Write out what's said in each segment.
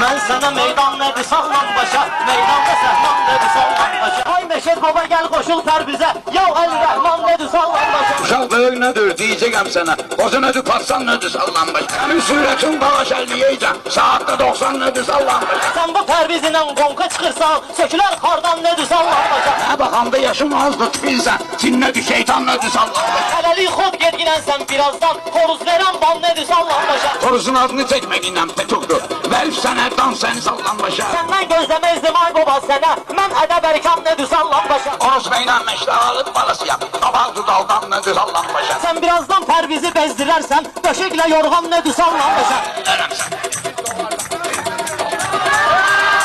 Ben sana meydan nedir sallan başa, meydanda səhman nedir sallan başa. Ay Meşed baba gel koşul Pərvizə, yav Əli Rəhman nedir sallan başa. Uşaq böyük nədir diyəcəkəm sənə, qoca nədir patsan nədir sallan başa. Sənin sürətin qalaş əlmiyəcəm, saatda 90 nədir sallan başa. Sən bu Pərviz ilə qonqa çıxırsan, sökülər xardan nedir sallan başa. Nə baxanda yaşım azdır tüpinsən, cin nədir şeytan nədir sallan başa. Hələlik xod gedginənsən birazdan, xoruz verən ban nedir sallan başa. Xoruzun adını çəkməklə petukdur, vəlif sənə dans səni sallan başa. Səndən gözləməzdim ay baba sənə, mən ədəb ərkam nedir sallan başa. Xoruz beynən məştəhalıq balasıyam, qabaqdı daldan nədir sallan başa. Sən birazdan Pərvizi bezdirərsən, döşəklə yorğan nedir sallan başa. Bilərəm sən.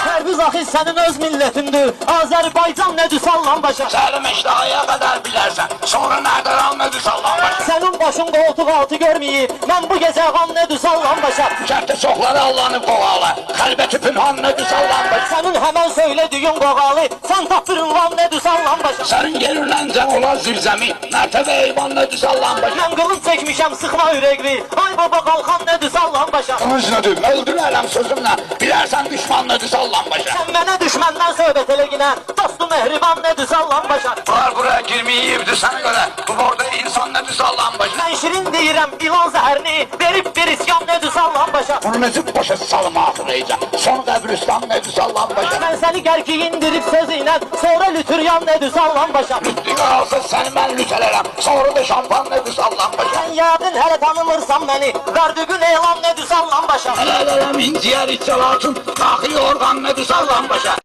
Pərviz axı sənin öz millətindir, Azərbaycan nedir sallan başa. Səhəli məştəhaya qədər bilərsən, sonra nədir al nədir sallan başa. Sənin başın qoltuq altı görməyib, mən bu gecə ağam nedir sallan başa. Şərtdə çoxları Allah'ını qoğalı, xəlbəti pünhan nədir sallan başa. Sənin həmən söylədiyin qoğalı, sən tapdırın van nedir sallan başa. Sənin gelirləncən olar zirzəmi, mərtəbə eyvan nədir sallan başa. Mən qılınc çəkmişəm sıxma ürəkli, ay baba qalxan nedir sallan başa. Qılıncı nədir, öldürərəm sözümlə, bilərsən düşman nədir sallan başa. Sən mənə düşməndən söhbət eləginə, dostu mehriban nedir sallan başa. Bunlar buraya girməyibdir sənə görə, bu borda insan nədir sallan başa. Mən şirin deyirəm ilan zəhərini, verib bir isyan nedir sallan başa. Bunu necib başa salma axırayacaq, son qəbristan nədir sallan başa. Mən səni gərki indirib sözü ilə, sonra lütüryan nedir sallan başa. Lütfü alsa səni mən lütələrəm, sonra da şampan nədir sallan başa. Sən yəqin hələ tanımırsan məni, verdiğin elan nedir sallan başa. Hələlərəm inciyər içəlatın, daxili orqan nədir sallan başa.